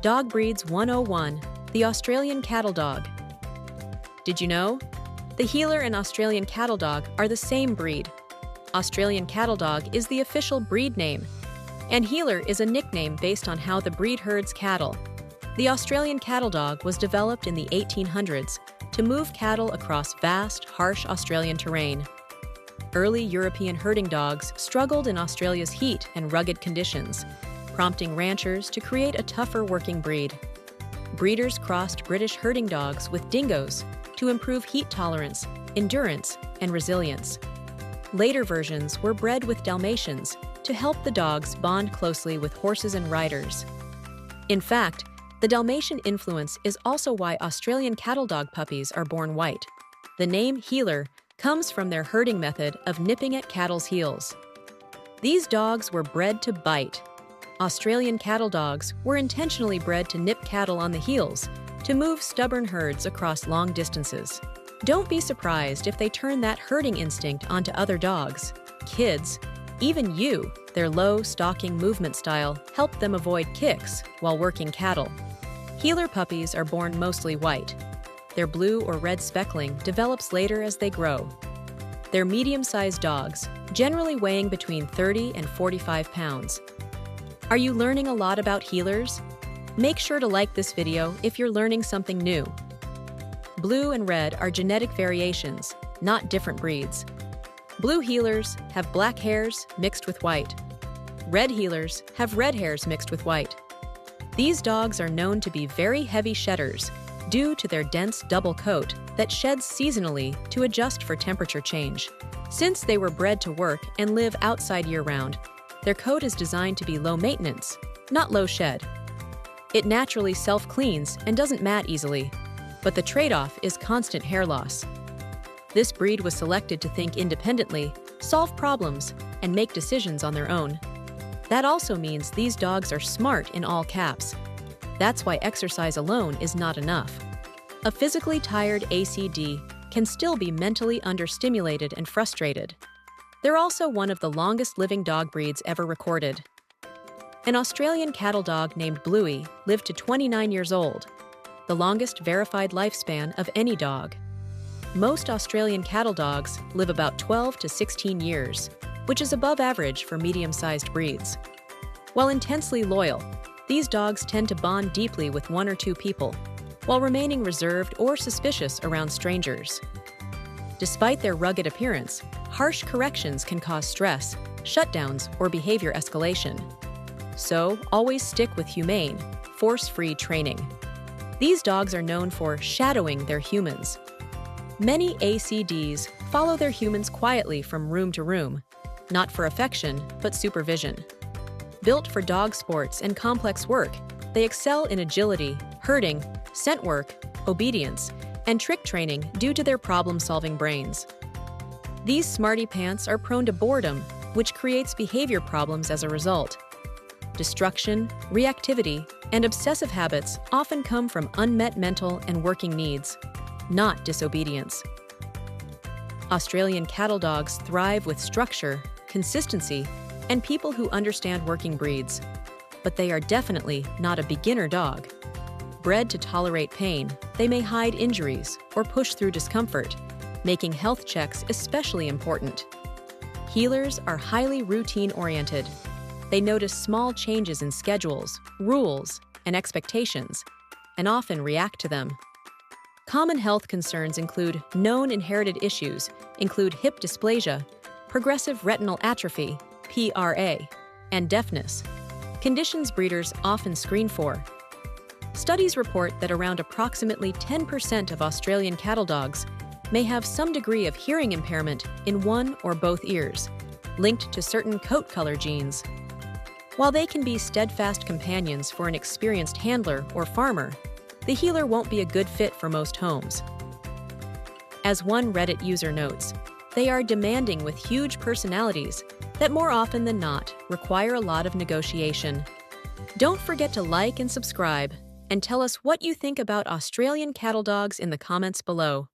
Dog Breeds 101, the Australian Cattle Dog. Did you know? The Heeler and Australian Cattle Dog are the same breed. Australian Cattle Dog is the official breed name, and Heeler is a nickname based on how the breed herds cattle. The Australian Cattle Dog was developed in the 1800s to move cattle across vast, harsh Australian terrain. Early European herding dogs struggled in Australia's heat and rugged conditions, prompting ranchers to create a tougher working breed. Breeders crossed British herding dogs with dingoes to improve heat tolerance, endurance, and resilience. Later versions were bred with Dalmatians to help the dogs bond closely with horses and riders. In fact, the Dalmatian influence is also why Australian cattle dog puppies are born white. The name Heeler comes from their herding method of nipping at cattle's heels. These dogs were bred to bite. Australian cattle dogs were intentionally bred to nip cattle on the heels to move stubborn herds across long distances. Don't be surprised if they turn that herding instinct onto other dogs. Kids, even you, their low, stalking movement style helped them avoid kicks while working cattle. Heeler puppies are born mostly white. Their blue or red speckling develops later as they grow. They're medium-sized dogs, generally weighing between 30 and 45 pounds. Are you learning a lot about Heelers? Make sure to like this video if you're learning something new. Blue and red are genetic variations, not different breeds. Blue Heelers have black hairs mixed with white. Red Heelers have red hairs mixed with white. These dogs are known to be very heavy shedders due to their dense double coat that sheds seasonally to adjust for temperature change. Since they were bred to work and live outside year-round, their coat is designed to be low maintenance, not low shed. It naturally self-cleans and doesn't mat easily, but the trade-off is constant hair loss. This breed was selected to think independently, solve problems, and make decisions on their own. That also means these dogs are smart in all caps. That's why exercise alone is not enough. A physically tired ACD can still be mentally understimulated and frustrated. They're also one of the longest living dog breeds ever recorded. An Australian cattle dog named Bluey lived to 29 years old, the longest verified lifespan of any dog. Most Australian cattle dogs live about 12 to 16 years, which is above average for medium-sized breeds. While intensely loyal, these dogs tend to bond deeply with one or two people, while remaining reserved or suspicious around strangers. Despite their rugged appearance, harsh corrections can cause stress, shutdowns, or behavior escalation. So, always stick with humane, force-free training. These dogs are known for shadowing their humans. Many ACDs follow their humans quietly from room to room, not for affection, but supervision. Built for dog sports and complex work, they excel in agility, herding, scent work, obedience, and trick training due to their problem-solving brains. These smarty pants are prone to boredom, which creates behavior problems as a result. Destruction, reactivity, and obsessive habits often come from unmet mental and working needs, not disobedience. Australian cattle dogs thrive with structure, consistency, and people who understand working breeds. But they are definitely not a beginner dog. Bred to tolerate pain, they may hide injuries or push through discomfort, making health checks especially important. Heelers are highly routine-oriented. They notice small changes in schedules, rules, and expectations, and often react to them. Common health concerns include known inherited issues, include hip dysplasia, progressive retinal atrophy, PRA, and deafness, conditions breeders often screen for. Studies report that around approximately 10% of Australian cattle dogs may have some degree of hearing impairment in one or both ears, linked to certain coat color genes. While they can be steadfast companions for an experienced handler or farmer, the Heeler won't be a good fit for most homes. As one Reddit user notes, they are demanding with huge personalities that more often than not require a lot of negotiation. Don't forget to like and subscribe, and tell us what you think about Australian cattle dogs in the comments below.